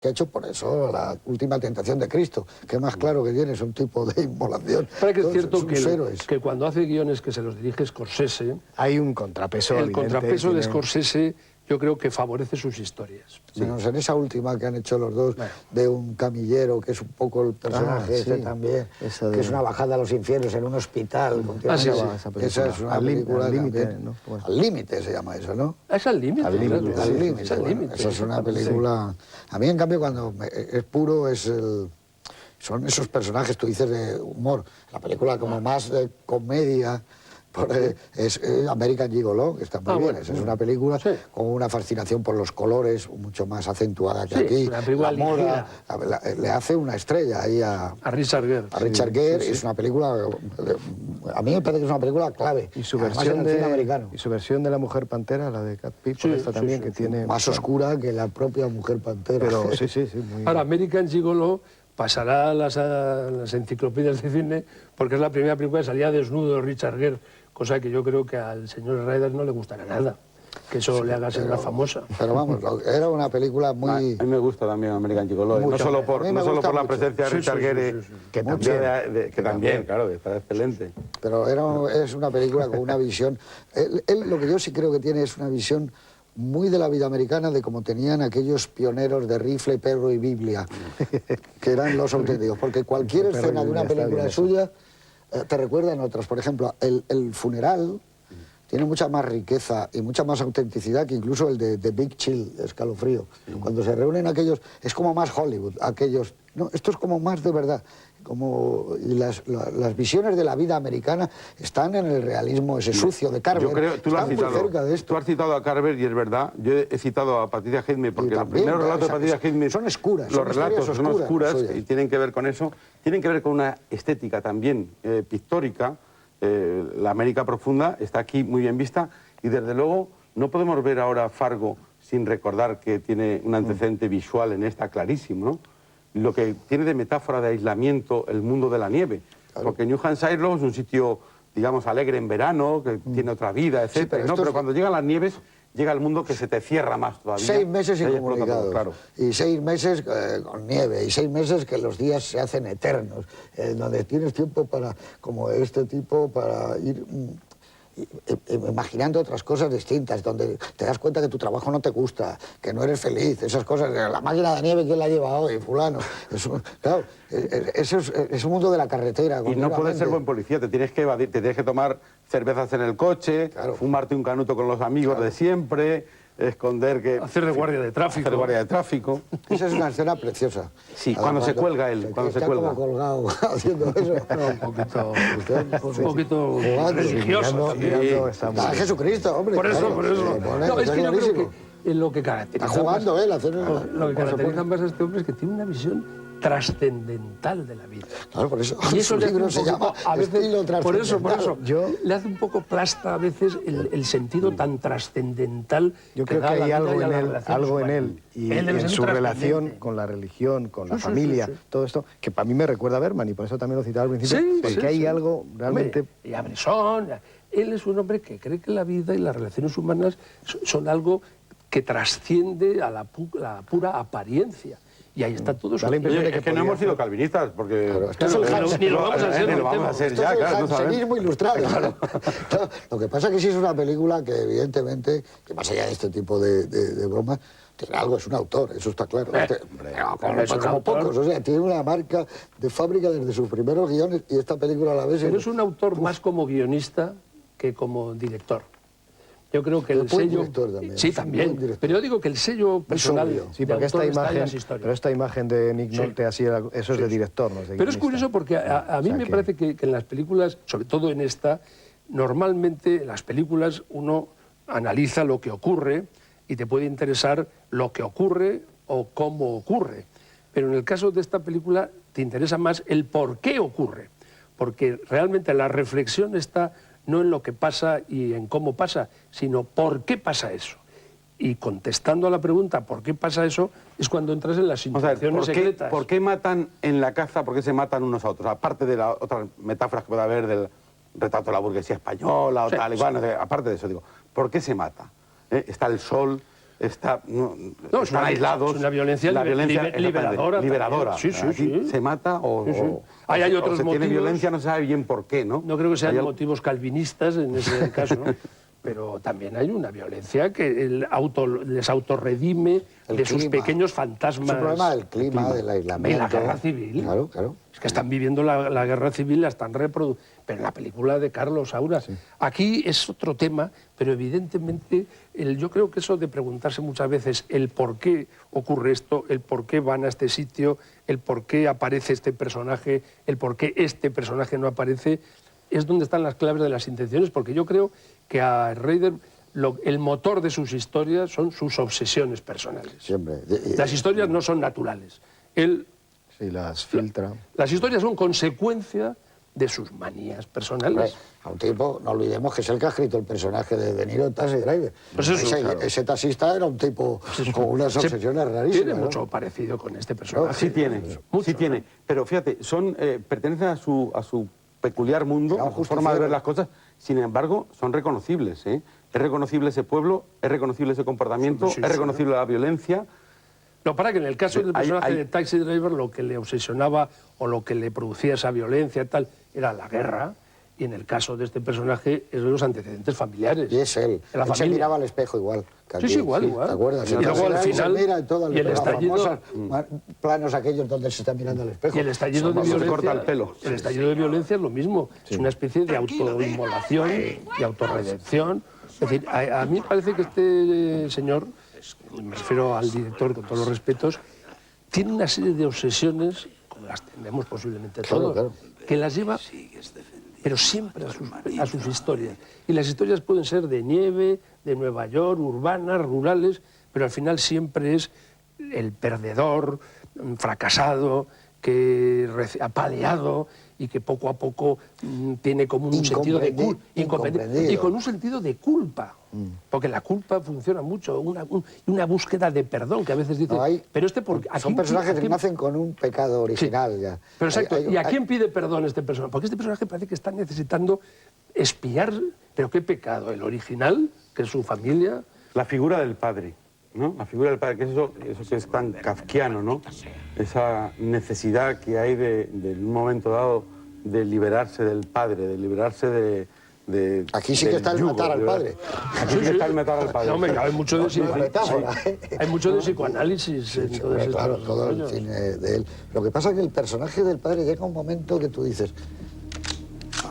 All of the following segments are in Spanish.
que ha hecho por eso la última tentación de Cristo, que más claro que tiene es un tipo de inmolación. Pero que es cierto que cuando hace guiones que se los dirige Scorsese, hay un contrapeso el contrapeso de Scorsese yo creo que favorece sus historias. Menos en esa última que han hecho los dos, de un camillero, que es un poco el personaje ese también, que es una bajada a los infiernos en un hospital. Esa es una película al límite, ¿no? Al límite se llama eso, ¿no? Es al límite. Al límite. Esa es una película... A mí, en cambio, cuando es puro, son esos personajes, tú dices, de humor. La película como más de comedia... es American Gigolo, que está muy bien. Bueno, es una película con una fascinación por los colores mucho más acentuada que aquí. La moda le hace una estrella ahí a Richard Gere. A Richard Gere. Es una película, a mí me parece que es una película clave. Y su versión de la Mujer Pantera, la de Cat People, esta también, que tiene... Más oscura que la propia Mujer Pantera. Pero muy... Ahora, American Gigolo pasará a las enciclopedias de cine porque es la primera película que salía desnudo de Richard Gere, cosa que yo creo que al señor Ryder no le gustará nada, que eso le haga ser una famosa. Pero vamos, era una película muy... A mí me gusta también American Gigolo, no solo por la presencia de Richard Gere, que también, claro, está excelente. Pero es una película con una visión... Él lo que yo sí creo que tiene es una visión muy de la vida americana, de como tenían aquellos pioneros de rifle, perro y Biblia, que eran los auténticos, porque cualquier escena de una película suya te recuerda en otras. Por ejemplo, el funeral tiene mucha más riqueza y mucha más autenticidad que incluso el de Big Chill, Escalofrío. Cuando se reúnen aquellos, es como más Hollywood, aquellos... No, esto es como más de verdad. Y las visiones de la vida americana están en el realismo ese sucio de Carver. Yo creo, tú has citado a Carver y es verdad. Yo he citado a Patricia Highsmith porque los primeros relatos de Patricia Highsmith son oscuras. Los relatos son oscuras y tienen que ver con eso. Tienen que ver con una estética también pictórica. La América profunda está aquí muy bien vista y desde luego no podemos ver ahora Fargo sin recordar que tiene un antecedente visual en esta clarísimo, ¿no? Lo que tiene de metáfora de aislamiento el mundo de la nieve, porque New Hampshire luego es un sitio, digamos, alegre en verano, que tiene otra vida, etc. Pero cuando llegan las nieves, llega el mundo que se te cierra más todavía. 6 meses incomunicados, y 6 meses con nieve, y 6 meses que los días se hacen eternos, donde tienes tiempo para, como este tipo, para ir... imaginando otras cosas distintas, donde te das cuenta que tu trabajo no te gusta, que no eres feliz, esas cosas, la máquina de nieve, ¿quién la lleva hoy? Fulano. Claro, eso es un mundo de la carretera. Y no puedes ser buen policía, te tienes que evadir, te tienes que tomar cervezas en el coche, fumarte un canuto con los amigos de siempre, esconder que... Hacer de guardia de tráfico. Hacer de guardia de tráfico. Esa es una escena preciosa. Sí, cuando se cuelga él, cuando se cuelga. Está como colgado haciendo eso. Un poquito religioso. A Jesucristo, hombre. Por eso. No, es que yo creo que lo que caracteriza... Está jugando él a hacer... Lo que caracteriza más a este hombre es que tiene una visión trascendental de la vida. Claro, por eso. Y eso su libro se llama Estilo Trascendental. Por eso. Le hace un poco plasta a veces el sentido tan trascendental. Yo creo que hay algo en él y en su relación con la religión, con la familia, todo esto, que para mí me recuerda a Bergman y por eso también lo citaba al principio, porque hay algo realmente... Y a Bresson, él es un hombre que cree que la vida y las relaciones humanas son algo que trasciende a la pura apariencia. Y ahí está todo eso. Es que no hemos sido calvinistas, porque... Ni lo vamos a ser. Ya, claro. Es el jansenismo ilustrado. Lo que pasa es que sí es una película que evidentemente, que más allá de este tipo de bromas, tiene algo, es un autor, eso está claro. Como pocos, o sea, tiene una marca de fábrica desde sus primeros guiones y esta película a la vez... Pero es un autor más como guionista que como director. Yo creo que el sello... También. Sí, también. Pero yo digo que el sello personal... Sí, porque esta imagen de Nick Nolte, así, eso es de director, no es de Pero es curioso porque a mí me parece que en las películas, sobre todo en esta, normalmente en las películas uno analiza lo que ocurre y te puede interesar lo que ocurre o cómo ocurre. Pero en el caso de esta película te interesa más el por qué ocurre. Porque realmente la reflexión está... no en lo que pasa y en cómo pasa, sino por qué pasa eso. Y contestando a la pregunta ¿por qué pasa eso? Es cuando entras en las intenciones secretas. ¿Por qué matan en la caza? ¿Por qué se matan unos a otros? Aparte de las otras metáforas que puede haber del retrato de la burguesía española o tal, aparte de eso, digo, ¿por qué se mata? Está el sol, están una, aislados. Es una violencia, liberadora. Liberadora. Sí, sí, sí. Se mata o hay otros se motivos, tiene violencia, no se sabe bien por qué, ¿no? No creo que sean motivos calvinistas en ese caso, ¿no? Pero también hay una violencia que les autorredime de sus pequeños fantasmas. Es un problema del clima, del aislamiento. Y la guerra civil. Claro, claro. Es que están viviendo la guerra civil, la están reproduciendo. Pero en la película de Carlos Saura. Sí. Aquí es otro tema, pero evidentemente yo creo que eso de preguntarse muchas veces el por qué ocurre esto, el por qué van a este sitio, el por qué aparece este personaje, el por qué este personaje no aparece, es donde están las claves de las intenciones, porque yo creo que a Reider el motor de sus historias son sus obsesiones personales. Siempre. Las historias no son naturales. Él sí, las filtra. Las historias son consecuencia de sus manías personales. A un tipo, no olvidemos que es el que ha escrito el personaje de De Niro en Taxi Driver. Pues ese taxista era un tipo con unas obsesiones rarísimas. Tiene mucho parecido con este personaje. Sí tiene, mucho, sí tiene. Pero fíjate, pertenecen a su peculiar mundo, a su forma de ver las cosas, sin embargo, son reconocibles, ¿eh? Es reconocible ese pueblo, es reconocible ese comportamiento, es reconocible la violencia. No, para que en el caso del personaje de Taxi Driver lo que le obsesionaba o lo que le producía esa violencia tal era la guerra, y en el caso de este personaje es los antecedentes familiares. Y es él. Él se miraba al espejo igual. Sí, igual, igual. ¿Te acuerdas? Y luego al final, y el estallido, planos aquellos donde se está mirando al espejo. Y el estallido de violencia, corta el pelo. El estallido de violencia es lo mismo. Sí. Es una especie de autoinmolación y autorredención. Es decir, a mí me parece que este señor, me refiero al director con todos los respetos, tiene una serie de obsesiones, como las tenemos posiblemente todos, que las lleva, pero siempre a sus historias. Y las historias pueden ser de nieve, de Nueva York, urbanas, rurales, pero al final siempre es el perdedor, fracasado, apaleado y que poco a poco tiene como un sentido de culpa, y con un sentido de culpa, porque la culpa funciona mucho, una búsqueda de perdón, que a veces dice, pero son personajes que nacen con un pecado original. Sí. Ya. Pero exacto, ¿y a quién pide perdón este personaje? Porque este personaje parece que está necesitando espiar, pero ¿qué pecado? ¿El original, que es su familia? La figura del padre, ¿no? La figura del padre, que es eso que es tan kafkiano, ¿no? Esa necesidad que hay de en un momento dado de liberarse del padre, de liberarse de aquí sí que está el matar al padre. Aquí sí que está el matar al padre. No, hombre, hay mucho hay mucho de psicoanálisis en todo eso. Claro, todo el cine de él. Lo que pasa es que el personaje del padre llega un momento que tú dices,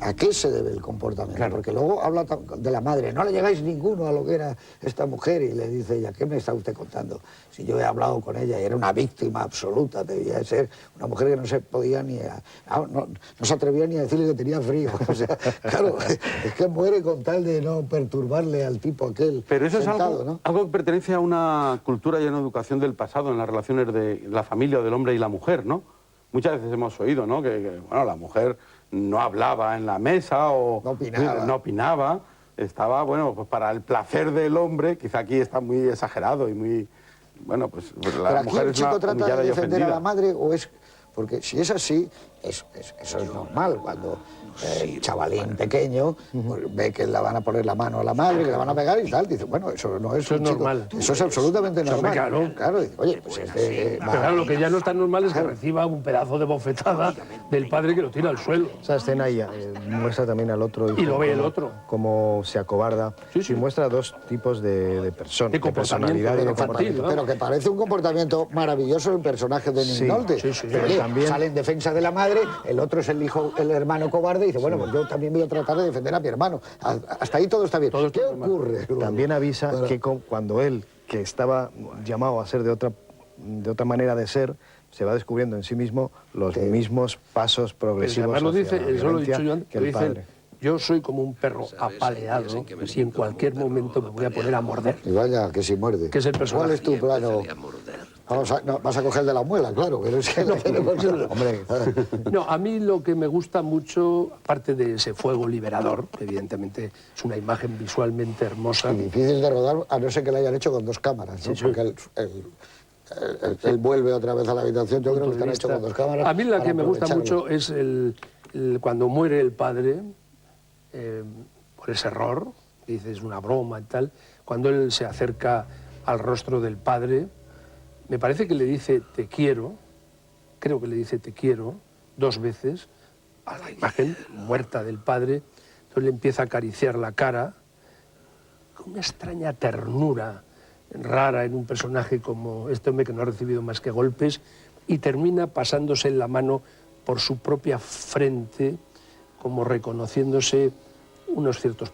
¿a qué se debe el comportamiento? Claro. Porque luego habla de la madre, no le llegáis ninguno a lo que era esta mujer, y le dice ella, ¿qué me está usted contando? Si yo he hablado con ella y era una víctima absoluta, debía de ser una mujer que no se podía no se atrevía ni a decirle que tenía frío. O sea, claro, es que muere con tal de no perturbarle al tipo aquel. Pero eso sentado, es algo que pertenece a una cultura y a una educación del pasado en las relaciones de la familia o del hombre y la mujer, ¿no? Muchas veces hemos oído, ¿no? Que bueno, la mujer no hablaba en la mesa o no opinaba, estaba, bueno, pues para el placer del hombre, quizá aquí está muy exagerado y muy, bueno, pues la mujer es una humillada y ofendida. ¿Pero aquí el chico trata de defender a la madre o es...? Porque si es así, eso es normal, cuando el chavalín pequeño pues, ve que le van a poner la mano a la madre, que le van a pegar y tal, dice, bueno, eso no es normal. Eso es absolutamente normal. Claro, dice, oye, pues pero claro, lo que ya no es tan normal es que reciba un pedazo de bofetada del padre que lo tira al suelo. Esa escena ya muestra también al otro hijo, y lo ve el otro. Cómo se acobarda. Sí. Y muestra dos tipos de personas, de personalidad y de comportamiento. Pero que parece un comportamiento maravilloso el personaje de Nick Nolte. También sale en defensa de la madre, el otro es el hermano cobarde, y dice, bueno, pues yo también voy a tratar de defender a mi hermano. Hasta ahí todo está bien. ¿Qué ocurre? También avisa que cuando él, que estaba llamado a ser de otra manera de ser, se va descubriendo en sí mismo los mismos pasos progresivos hacia la violencia eso lo he dicho yo antes, que el padre. Yo soy como un perro apaleado y en cualquier momento me voy a poner a morder. Y vaya, que si muerde. ¿Qué es el personaje? ¿Cuál es tu plano? Vas a coger de la muela, claro, pero es que no, a mí lo que me gusta mucho, aparte de ese fuego liberador, que evidentemente es una imagen visualmente hermosa. Y difícil de rodar, a no ser que la hayan hecho con 2 cámaras, ¿no? Porque él vuelve otra vez a la habitación, yo creo que están hechos con 2 cámaras. A mí la que me gusta mucho es cuando muere el padre, por ese error, dices una broma y tal, cuando él se acerca al rostro del padre. Me parece que le dice te quiero, creo que le dice te quiero 2 veces a la imagen muerta del padre. Entonces le empieza a acariciar la cara con una extraña ternura rara en un personaje como este hombre que no ha recibido más que golpes, y termina pasándose la mano por su propia frente, como reconociéndose unos ciertos